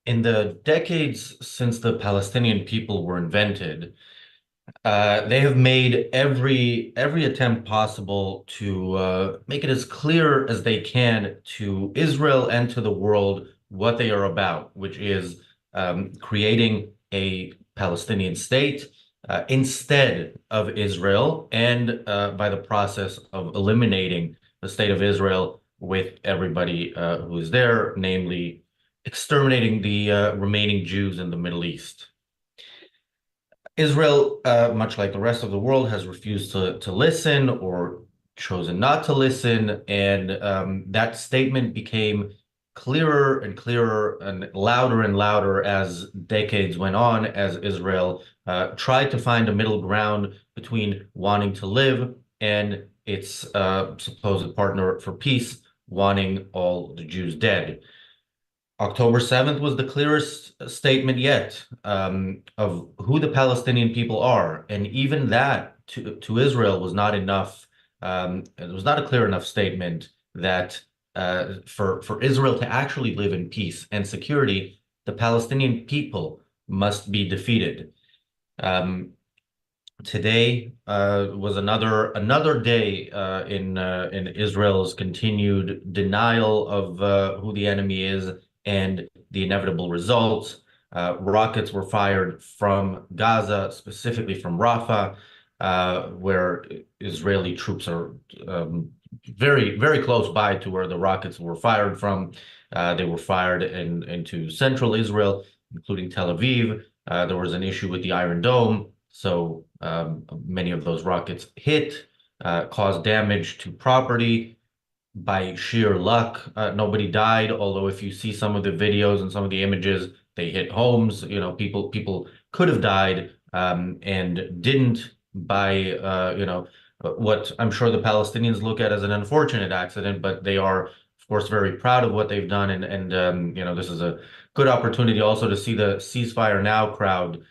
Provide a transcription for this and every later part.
In the decades since the Palestinian people were invented, they have made every attempt possible to make it as clear as they can to Israel and to the world what they are about, which is creating a Palestinian state instead of Israel, and by the process of eliminating the state of Israel with everybody who is there, namely exterminating the remaining Jews in the Middle East. Israel, much like the rest of the world, has refused to listen or chosen not to listen, and that statement became clearer and clearer and louder as decades went on, as Israel tried to find a middle ground between wanting to live and its supposed partner for peace wanting all the Jews dead. October 7th was the clearest statement yet of who the Palestinian people are. And even that to Israel was not enough. It was not a clear enough statement that for Israel to actually live in peace and security, the Palestinian people must be defeated. Um, Today was another day in Israel's continued denial of who the enemy is and the inevitable results. Rockets were fired from Gaza, specifically from Rafah, where Israeli troops are very close by to where the rockets were fired from. They were fired into central Israel, including Tel Aviv. There was an issue with the Iron Dome. So many of those rockets hit, caused damage to property. By sheer luck, nobody died. Although if you see some of the videos and some of the images, they hit homes. You know, people could have died and didn't by what I'm sure the Palestinians look at as an unfortunate accident, but they are, of course, very proud of what they've done. And this is a good opportunity also to see the ceasefire now crowd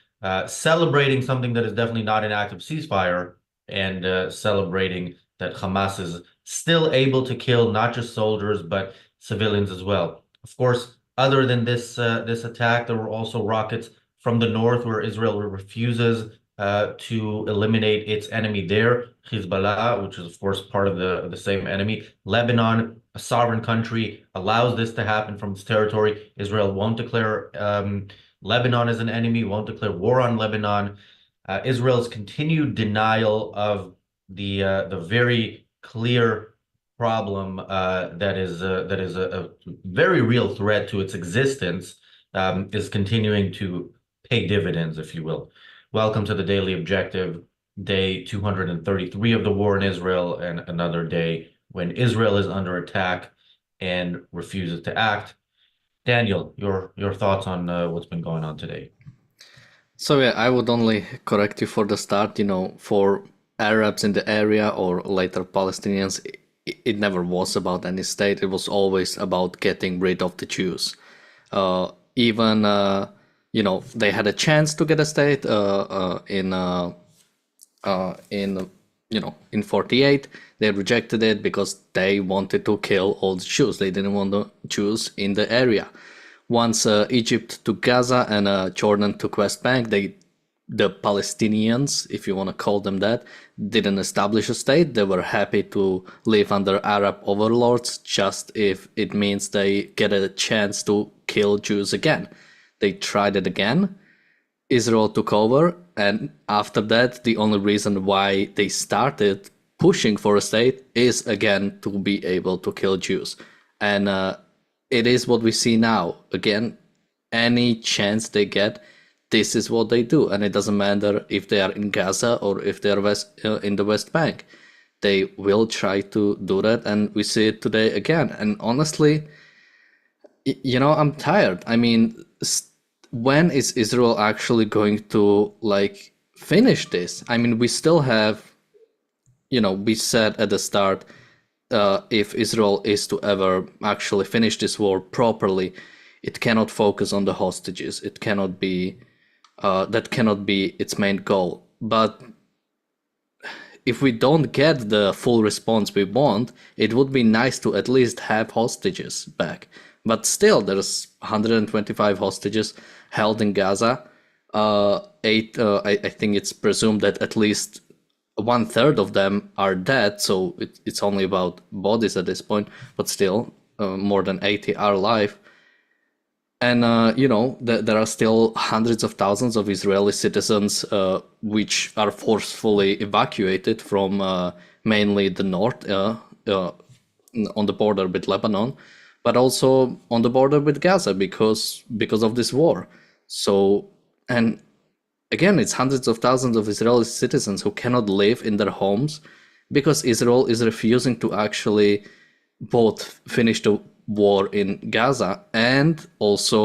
celebrating something that is definitely not an active ceasefire and celebrating that Hamas is still able to kill not just soldiers but civilians as well. Of course, other than this attack, there were also rockets from the north where Israel refuses to eliminate its enemy there, Hezbollah, which is of course part of the same enemy. Lebanon, a sovereign country, allows this to happen from its territory. Israel won't declare Lebanon as an enemy, won't declare war on Lebanon. Israel's continued denial of the very clear problem that is a very real threat to its existence is continuing to pay dividends, if you will. Welcome to the Daily Objective, day 233 of the war in Israel, and another day when Israel is under attack and refuses to act. Daniel, your thoughts on what's been going on today? So yeah, I would only correct you for the start, for Arabs in the area or later Palestinians, it never was about any state. It was always about getting rid of the Jews. Even, they had a chance to get a state in 48. They rejected it because they wanted to kill all the Jews. They didn't want the Jews in the area. Once Egypt took Gaza and Jordan took West Bank, the Palestinians, if you want to call them that, didn't establish a state. They were happy to live under Arab overlords just if it means they get a chance to kill Jews again. They tried it again. Israel took over, and after that, the only reason why they started pushing for a state is again to be able to kill Jews. And it is what we see now. Again, any chance they get, this is what they do. And it doesn't matter if they are in Gaza or if they are in the West Bank. They will try to do that, and we see it today again. And honestly, I'm tired. I mean, when is Israel actually going to finish this? I mean, we still have, we said at the start, if Israel is to ever actually finish this war properly, it cannot focus on the hostages. It cannot be, that cannot be its main goal. But if we don't get the full response we want, it would be nice to at least have hostages back. But still, there's 125 hostages held in Gaza. I think it's presumed that at least 1/3 of them are dead, so it's only about bodies at this point, but still, more than 80 are alive. And, there are still hundreds of thousands of Israeli citizens which are forcefully evacuated from mainly the north, on the border with Lebanon, but also on the border with Gaza because of this war. So, and again, it's hundreds of thousands of Israeli citizens who cannot live in their homes because Israel is refusing to actually both finish the war in Gaza and also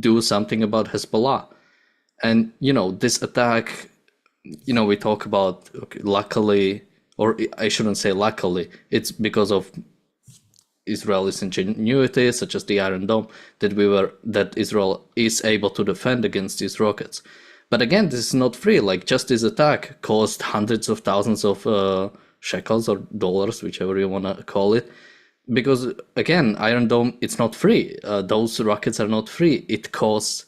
do something about Hezbollah. And, this attack, we talk about, okay, luckily, or I shouldn't say luckily, it's because of Israel's ingenuity, such as the Iron Dome, that Israel is able to defend against these rockets. But again, this is not free. Like, just this attack cost hundreds of thousands of shekels or dollars, whichever you want to call it. Because again, Iron Dome, it's not free. Those rockets are not free. It costs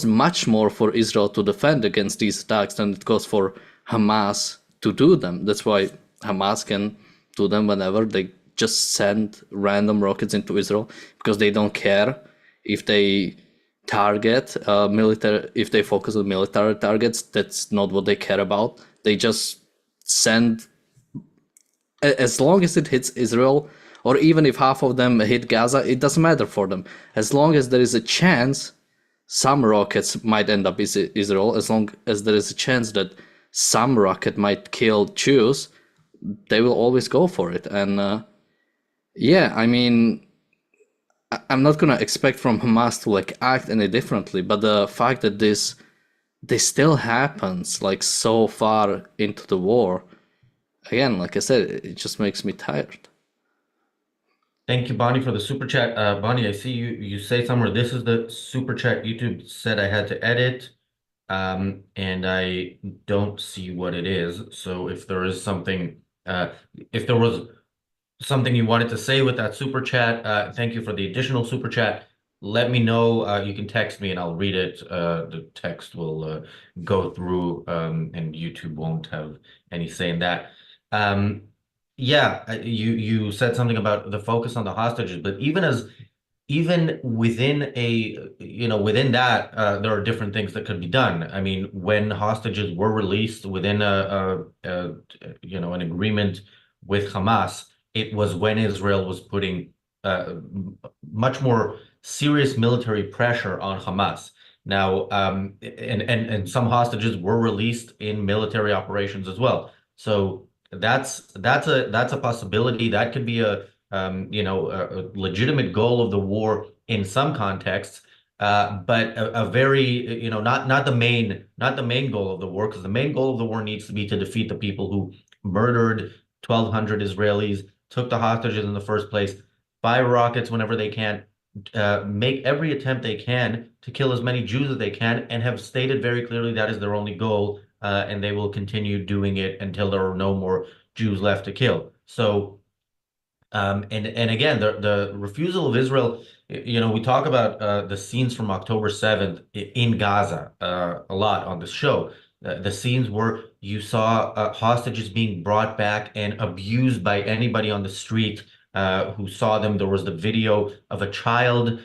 much more for Israel to defend against these attacks than it costs for Hamas to do them. That's why Hamas can do them whenever. They just send random rockets into Israel because they don't care if they target if they focus on military targets. That's not what they care about. They just send, as long as it hits Israel, or even if half of them hit Gaza, it doesn't matter for them. As long as there is a chance some rockets might end up in Israel, as long as there is a chance that some rocket might kill Jews, they will always go for it. And yeah, I mean, I'm not gonna expect from Hamas to act any differently, but the fact that this still happens so far into the war, again, like I said, it just makes me tired. Thank you, Bonnie, for the super chat. Bonnie, I see you say somewhere, this is the super chat YouTube said I had to edit, and I don't see what it is. So if there is something, if there was something you wanted to say with that super chat, thank you for the additional super chat. Let me know. You can text me and I'll read it. The text will go through, and YouTube won't have any say in that. Yeah, you said something about the focus on the hostages, but even within within that, there are different things that could be done. I mean, when hostages were released within an agreement with Hamas, it was when Israel was putting much more serious military pressure on Hamas. Now, and some hostages were released in military operations as well. So that's a possibility. That could be a legitimate goal of the war in some contexts, but a very, not the main goal of the war, because the main goal of the war needs to be to defeat the people who murdered 1,200 Israelis, took the hostages in the first place, fire rockets whenever they can, make every attempt they can to kill as many Jews as they can, and have stated very clearly that is their only goal, and they will continue doing it until there are no more Jews left to kill. So, and again, the refusal of Israel, we talk about the scenes from October 7th in Gaza a lot on this show. The scenes where you saw hostages being brought back and abused by anybody on the street who saw them. There was the video of a child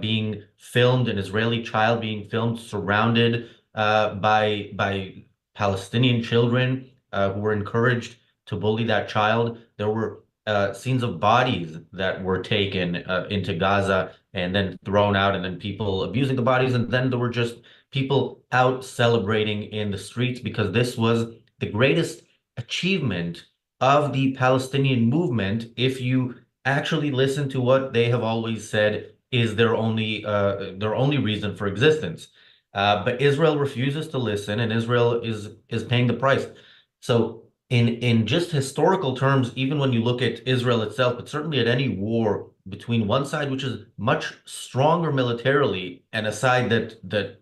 being filmed, an Israeli child being filmed, surrounded by Palestinian children who were encouraged to bully that child. There were scenes of bodies that were taken into Gaza and then thrown out, and then people abusing the bodies, and then there were just people out celebrating in the streets because this was the greatest achievement of the Palestinian movement. If you actually listen to what they have always said is their only reason for existence. But Israel refuses to listen, and Israel is paying the price. So in just historical terms, even when you look at Israel itself, but certainly at any war between one side, which is much stronger militarily, and a side that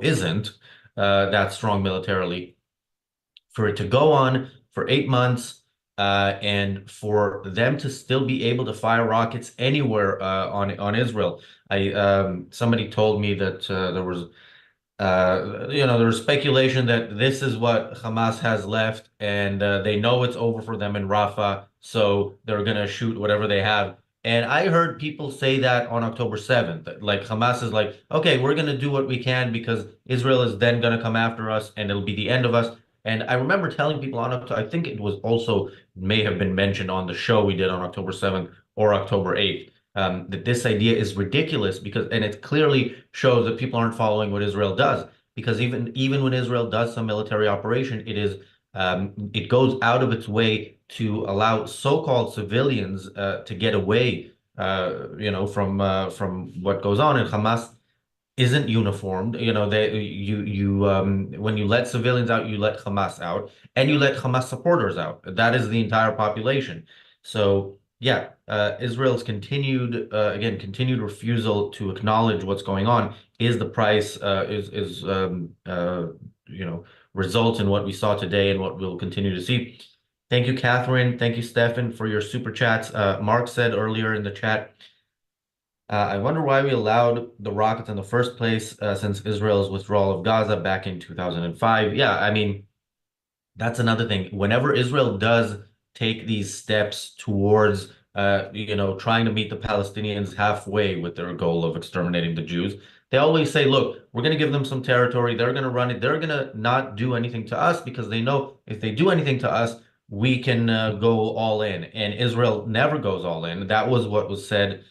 isn't that strong militarily, for it to go on for 8 months, and for them to still be able to fire rockets anywhere on Israel. Somebody told me that there was speculation that this is what Hamas has left, and they know it's over for them in Rafah, so they're gonna shoot whatever they have. And I heard people say that on October 7th. Like Hamas is like, okay, we're gonna do what we can because Israel is then gonna come after us and it'll be the end of us. And I remember telling people on October, I think it was also may have been mentioned on the show we did on October 7th or October 8th, that this idea is ridiculous because, and it clearly shows that people aren't following what Israel does. Because even when Israel does some military operation, it goes out of its way to allow so-called civilians to get away, from what goes on. And Hamas isn't uniformed. When you let civilians out, you let Hamas out, and you let Hamas supporters out. That is the entire population. So yeah, Israel's continued refusal to acknowledge what's going on is the price. Results in what we saw today and what we'll continue to see. Thank you, Catherine. Thank you, Stefan, for your super chats. Mark said earlier in the chat, I wonder why we allowed the rockets in the first place since Israel's withdrawal of Gaza back in 2005. Yeah, I mean, that's another thing. Whenever Israel does take these steps towards, trying to meet the Palestinians halfway with their goal of exterminating the Jews, they always say, look, we're going to give them some territory. They're going to run it. They're going to not do anything to us because they know if they do anything to us, we can go all in. And Israel never goes all in. That was what was said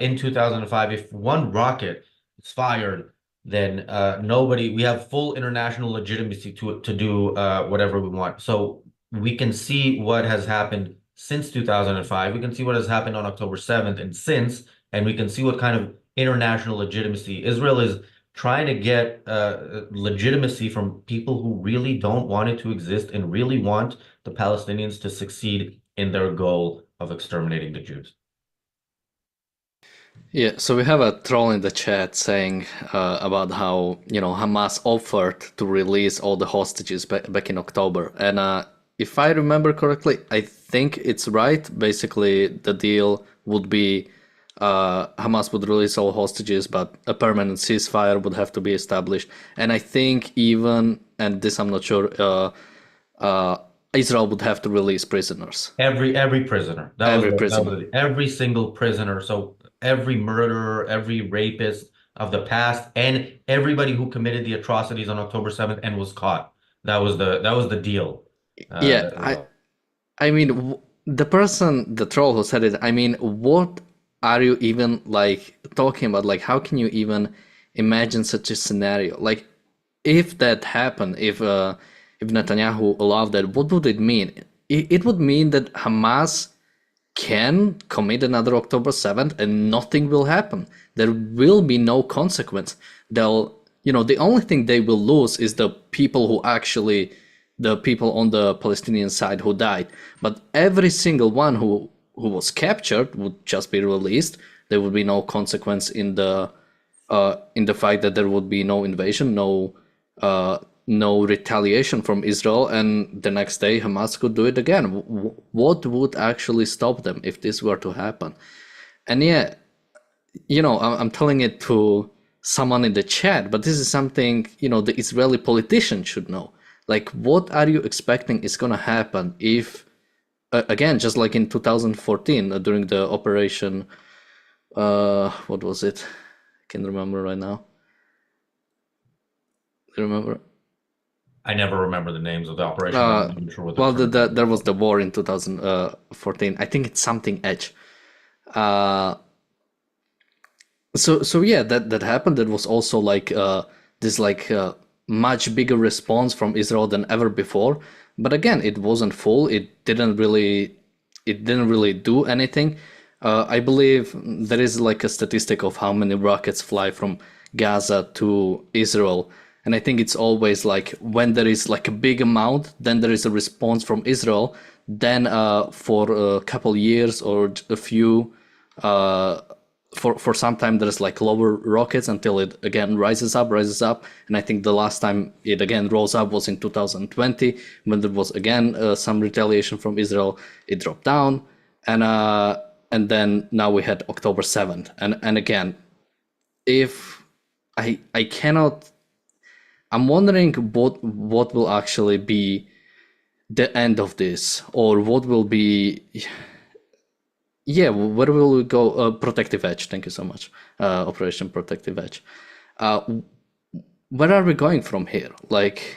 in 2005. If one rocket is fired, then we have full international legitimacy to do whatever we want. So we can see what has happened since 2005. We can see what has happened on October 7th and we can see what kind of international legitimacy Israel is trying to get legitimacy from people who really don't want it to exist and really want the Palestinians to succeed in their goal of exterminating the Jews. Yeah, so we have a troll in the chat saying about how, Hamas offered to release all the hostages back in October. And if I remember correctly, I think it's right. Basically, the deal would be Hamas would release all hostages, but a permanent ceasefire would have to be established. And I think even, and this I'm not sure, Israel would have to release prisoners. Every prisoner. Every single prisoner. So every murderer, every rapist of the past, and everybody who committed the atrocities on October 7th and was caught. That was the deal. I mean, the troll who said it, I mean, what are you even talking about? Like, how can you even imagine such a scenario? Like, if that happened, if Netanyahu allowed that, what would it mean? It would mean that Hamas can commit another October 7th and nothing will happen. There will be no consequence. The only thing they will lose is the people on the Palestinian side who died. But every single one who was captured would just be released. There would be no consequence in the fact that there would be no invasion, no retaliation from Israel, and the next day Hamas could do it again. What would actually stop them if this were to happen? And yeah, I'm telling it to someone in the chat, but this is something, the Israeli politicians should know. Like, what are you expecting is going to happen if, again, just like in 2014 during the operation, what was it? I can't remember right now. Do you remember? I never remember the names of the operation. I'm not sure what there was the war in 2014. I think it's something Edge. So yeah, that happened. That was also this much bigger response from Israel than ever before. But again, it wasn't full. It didn't really do anything. I believe there is a statistic of how many rockets fly from Gaza to Israel. And I think it's always when there is a big amount, then there is a response from Israel. Then for a couple years or a few for some time there's like lower rockets until it again rises up, and I think the last time it again rose up was in 2020 when there was again some retaliation from Israel. It dropped down, and then now we had October 7th, and again, if I cannot, I'm wondering what will actually be the end of this, or what will be. Yeah, where will we go? Protective Edge. Thank you so much. Operation Protective Edge. Where are we going from here? Like,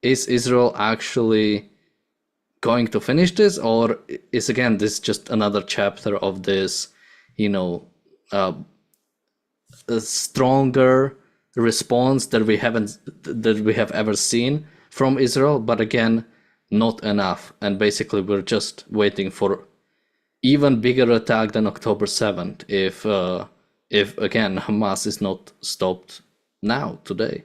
is Israel actually going to finish this, or is again this just another chapter of this, a stronger response that we have ever seen from Israel, but again, not enough, and basically we're just waiting for even bigger attack than October 7th if again Hamas is not stopped now today.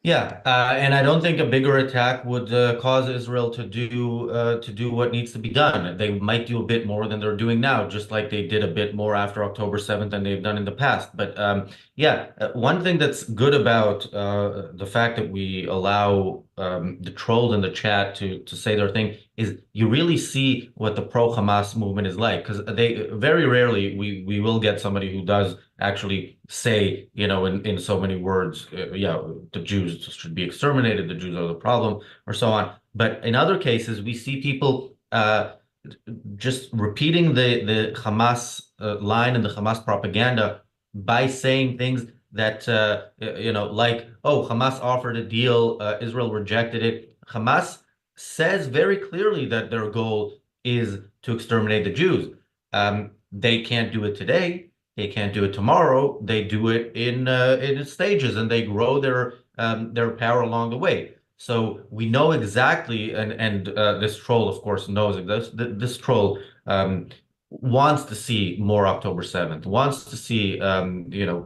Yeah, and I don't think a bigger attack would cause Israel to do what needs to be done. They might do a bit more than they're doing now, just like they did a bit more after October 7th than they've done in the past. But yeah, one thing that's good about the fact that we allow the trolls in the chat to say their thing is you really see what the pro-Hamas movement is like, because they very rarely we will get somebody who does actually say, in so many words, yeah, the Jews should be exterminated, the Jews are the problem, or so on. But in other cases, we see people just repeating the Hamas line and the Hamas propaganda by saying things that, like, oh, Hamas offered a deal, Israel rejected it. Hamas says very clearly that their goal is to exterminate the Jews. They can't do it today. They can't do it tomorrow. They do it in stages, and they grow their power along the way. So we know exactly, and this troll, of course, knows this troll wants to see more October 7th, wants to see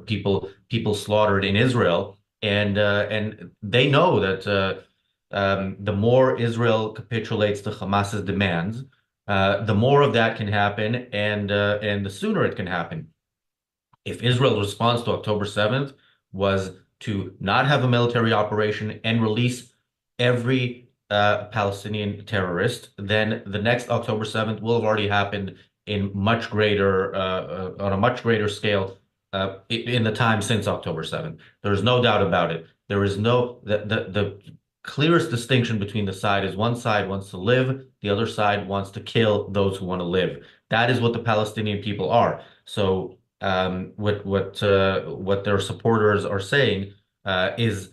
people slaughtered in Israel, and they know that the more Israel capitulates to Hamas's demands, the more of that can happen, and the sooner it can happen. If Israel's response to October 7th was to not have a military operation and release every Palestinian terrorist, then the next October 7th will have already happened in much greater on a much greater scale in the time since October 7th. There's no doubt about it. There is no the clearest distinction between the side is one side wants to live, the other side wants to kill those who want to live. That is what the Palestinian people are. So what their supporters are saying is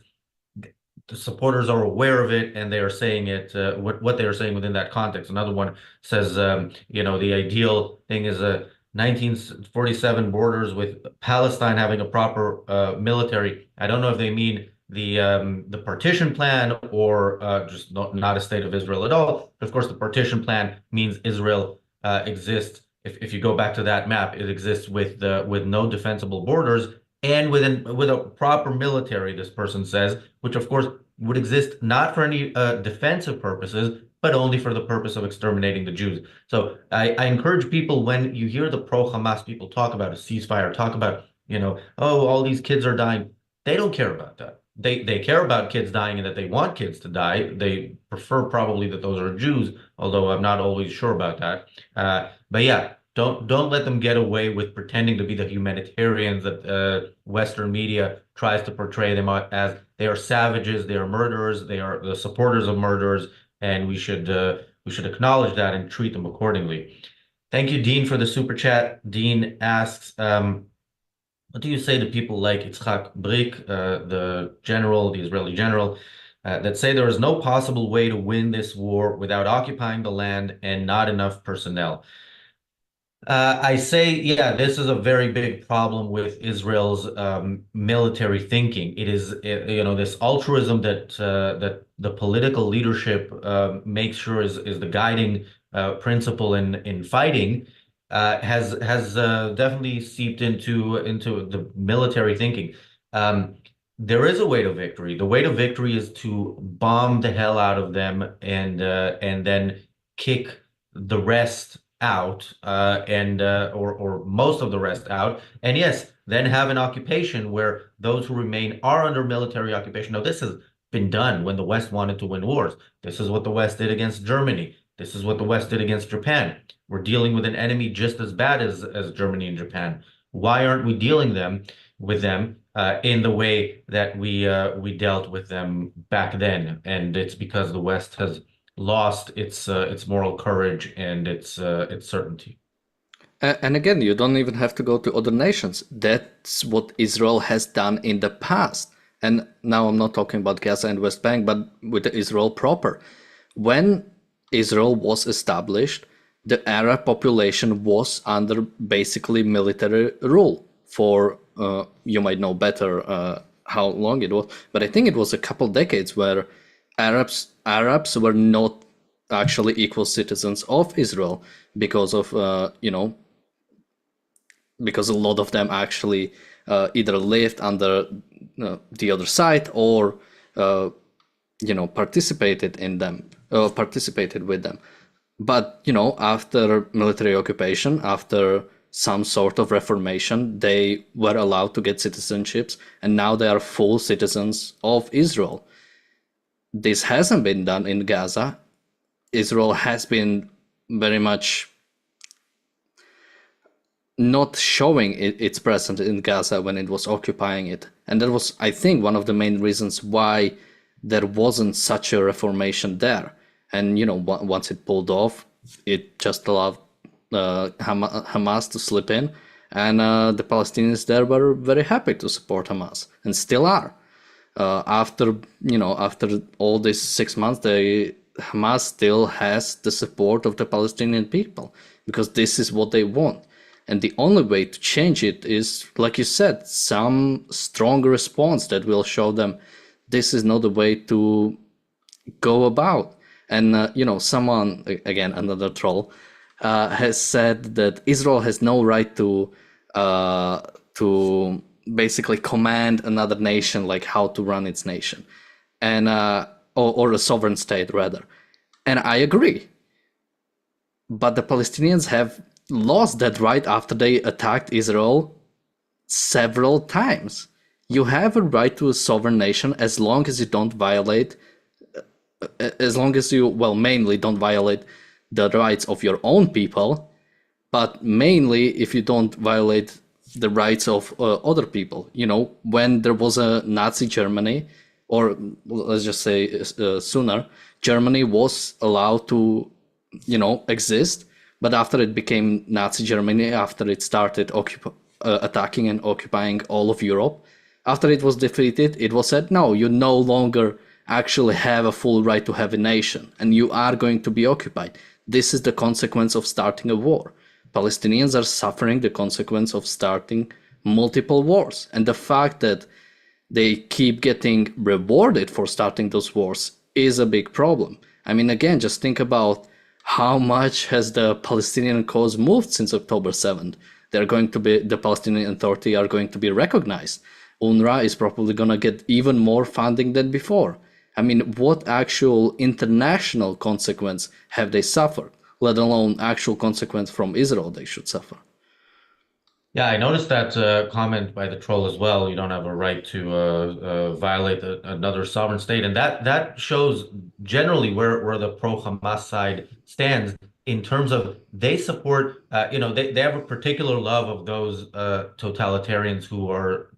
the supporters are aware of it, and they are saying it what they are saying within that context. Another one says the ideal thing is a 1947 borders with Palestine having a proper military. I don't know if they mean the partition plan or just not a state of Israel at all. But of course, the partition plan means Israel exists. If you go back to that map, it exists with no defensible borders and with a proper military, this person says, which of course would exist not for any defensive purposes, but only for the purpose of exterminating the Jews. So I encourage people, when you hear the pro-Hamas people talk about a ceasefire, talk about, oh, all these kids are dying. They don't care about that. They care about kids dying and that they want kids to die. They prefer probably that those are Jews, although I'm not always sure about that. But yeah, don't let them get away with pretending to be the humanitarians that Western media tries to portray them as. They are savages, they are murderers, they are the supporters of murderers, and we should acknowledge that and treat them accordingly. Thank you, Dean, for the super chat. Dean asks, what do you say to people like Itzhak Brik, the Israeli general, that say there is no possible way to win this war without occupying the land and not enough personnel? I say, yeah, this is a very big problem with Israel's military thinking. It is, this altruism that the political leadership makes sure is the guiding principle in fighting has definitely seeped into the military thinking. There is a way to victory. The way to victory is to bomb the hell out of them and then kick the rest out, and or most of the rest out, and yes, then have an occupation where those who remain are under military occupation. Now, this has been done when the West wanted to win wars. This is what the West did against Germany. This is what the West did against Japan. We're dealing with an enemy just as bad as Germany and Japan. Why aren't we dealing with them in the way that we dealt with them back then? And it's because the West has lost its moral courage and its certainty. And again, you don't even have to go to other nations. That's what Israel has done in the past. And now I'm not talking about Gaza and West Bank, but with Israel proper. When Israel was established, the Arab population was under basically military rule for, you might know better how long it was, but I think it was a couple decades where Arabs were not actually equal citizens of Israel because of, because a lot of them actually either lived under the other side or participated with them. But after military occupation, after some sort of reformation, they were allowed to get citizenships, and now they are full citizens of Israel. This hasn't been done in Gaza. Israel has been very much not showing its presence in Gaza when it was occupying it. And that was, I think, one of the main reasons why there wasn't such a reformation there. And, once it pulled off, it just allowed Hamas to slip in. And the Palestinians there were very happy to support Hamas, and still are. After all these 6 months, Hamas still has the support of the Palestinian people, because this is what they want. And the only way to change it is, like you said, some strong response that will show them this is not the way to go about. And, someone, again, another troll, has said that Israel has no right to basically command another nation, like how to run its nation, and or a sovereign state, rather. And I agree. But the Palestinians have lost that right after they attacked Israel several times. You have a right to a sovereign nation as long as you don't violate, mainly don't violate the rights of your own people, but mainly if you don't violate the rights of other people. When there was a Nazi Germany, or let's just say sooner, Germany was allowed to, exist. But after it became Nazi Germany, after it started attacking and occupying all of Europe, after it was defeated, it was said, no, you no longer actually have a full right to have a nation, and you are going to be occupied. This is the consequence of starting a war. Palestinians are suffering the consequence of starting multiple wars. And the fact that they keep getting rewarded for starting those wars is a big problem. I mean, again, just think about how much has the Palestinian cause moved since October 7th? The Palestinian Authority are going to be recognized. UNRWA is probably going to get even more funding than before. I mean, what actual international consequence have they suffered, let alone actual consequence from Israel they should suffer? Yeah, I noticed that comment by the troll as well. You don't have a right to violate another sovereign state, and that shows generally where the pro-Hamas side stands in terms of they support. They have a particular love of those totalitarians who are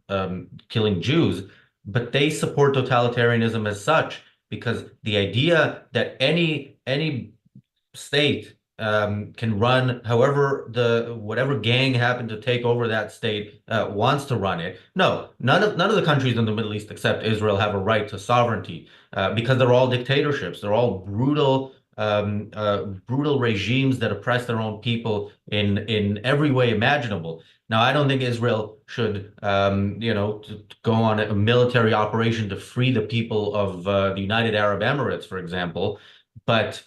killing Jews, but they support totalitarianism as such because the idea that any state can run however whatever gang happened to take over that state wants to run it. No, none of the countries in the Middle East except Israel have a right to sovereignty because they're all dictatorships. They're all brutal regimes that oppress their own people in every way imaginable. Now, I don't think Israel should, to go on a military operation to free the people of the United Arab Emirates, for example, but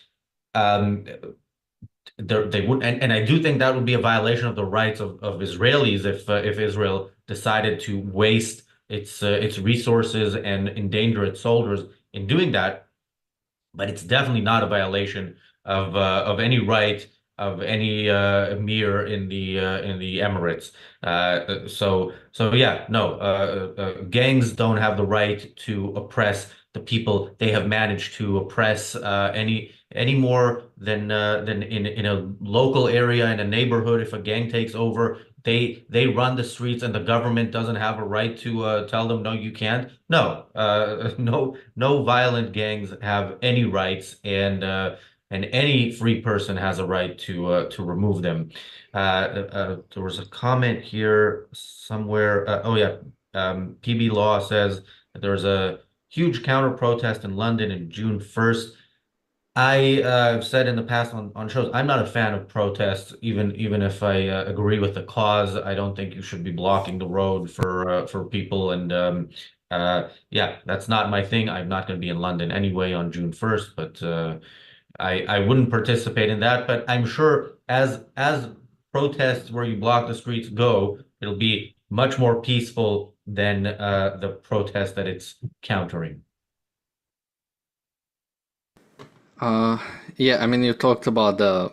they would, and I do think that would be a violation of the rights of Israelis if Israel decided to waste its resources and endanger its soldiers in doing that. But it's definitely not a violation of any right of any emir in the Emirates. So yeah, no, gangs don't have the right to oppress the people they have managed to oppress any more than in a local area in a neighborhood. If a gang takes over, they run the streets, and the government doesn't have a right to tell them no, you can't. No, no violent gangs have any rights, and any free person has a right to remove them. There was a comment here somewhere. Oh yeah, PB Law says that there's a huge counter protest in London in June 1st. I have said in the past on shows, I'm not a fan of protests, even if I agree with the cause. I don't think you should be blocking the road for people, and yeah, that's not my thing. I'm not going to be in London anyway on June 1st, but I wouldn't participate in that. But I'm sure as protests where you block the streets go, it'll be much more peaceful than the protest that it's countering. Uh, yeah, I mean, you talked about the,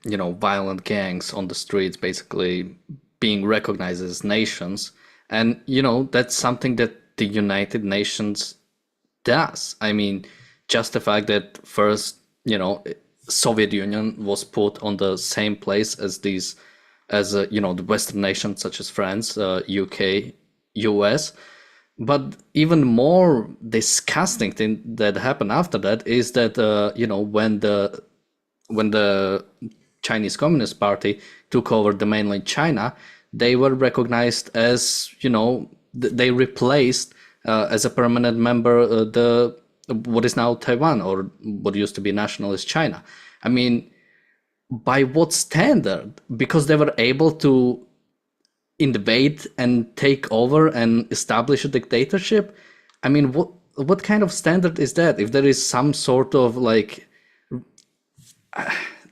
violent gangs on the streets basically being recognized as nations. And, that's something that the United Nations does. I mean, just the fact that first, Soviet Union was put on the same place as the Western nations such as France, UK, US. But even more disgusting thing that happened after that is that when the Chinese Communist Party took over the mainland China, they were recognized as they replaced as a permanent member the what is now Taiwan, or what used to be nationalist China. I mean, by what standard? Because they were able to invade and take over and establish a dictatorship. I mean, what kind of standard is that? If there is some sort of like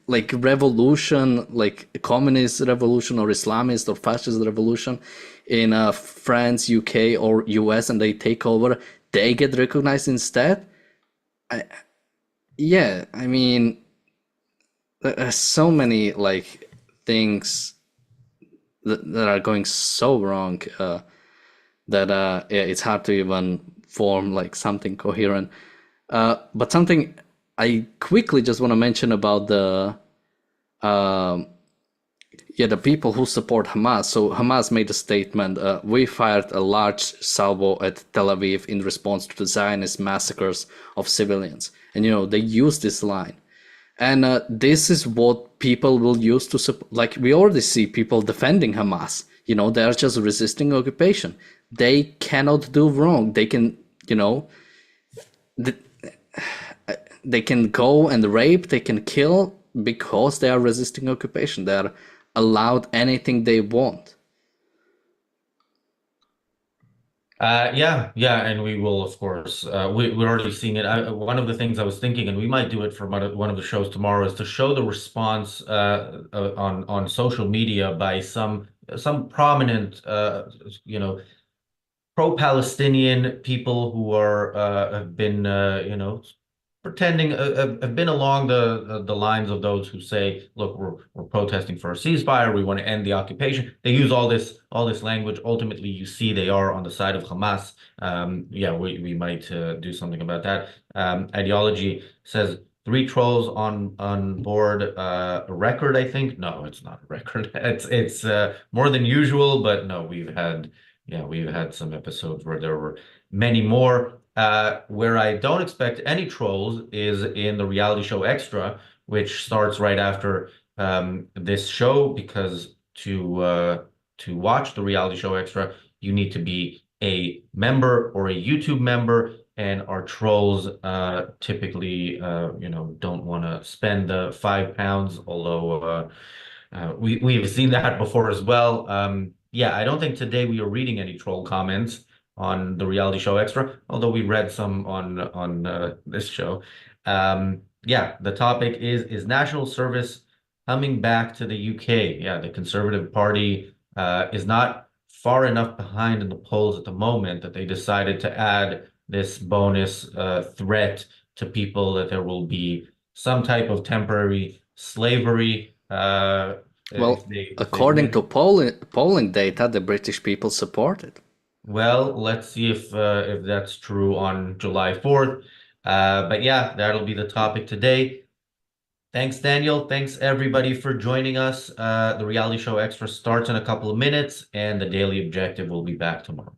revolution, like a communist revolution or Islamist or fascist revolution in France, UK, or US, and they take over, they get recognized instead. Yeah, I mean, there are so many like things that are going so wrong that yeah, it's hard to even form like something coherent. But something I quickly just want to mention about the people who support Hamas. So Hamas made a statement: "We fired a large salvo at Tel Aviv in response to the Zionist massacres of civilians." And they use this line. And this is what people will use to support. Like, we already see people defending Hamas. They are just resisting occupation. They cannot do wrong. They can, they can go and rape. They can kill because they are resisting occupation. They are allowed anything they want. Yeah, and we will, of course. We're already seeing it. One of the things I was thinking, and we might do it for one of the shows tomorrow, is to show the response on social media by some prominent, pro-Palestinian people who have been, pretending have been along the lines of those who say, look, we're protesting for a ceasefire, we want to end the occupation. They use all this language. Ultimately, you see they are on the side of Hamas. Yeah, we might do something about that. Ideology says 3 trolls on board, a record, I think. No, it's not a record. It's more than usual, but no, we've had some episodes where there were many more. Where I don't expect any trolls is in the reality show Extra, which starts right after this show, because to watch the reality show Extra, you need to be a member or a YouTube member, and our trolls typically don't want to spend the £5, although we've seen that before as well. Yeah, I don't think today we are reading any troll comments on the reality show Extra, although we read some on this show. Yeah, the topic is national service coming back to the UK. Yeah, the Conservative Party is not far enough behind in the polls at the moment that they decided to add this bonus threat to people, that there will be some type of temporary slavery. Well, if they according win. to polling data, the British people support it. Well, let's see if that's true on July 4th. But yeah, that'll be the topic today. Thanks, Daniel. Thanks, everybody, for joining us. The Reality Show Extra starts in a couple of minutes, and the Daily Objective will be back tomorrow.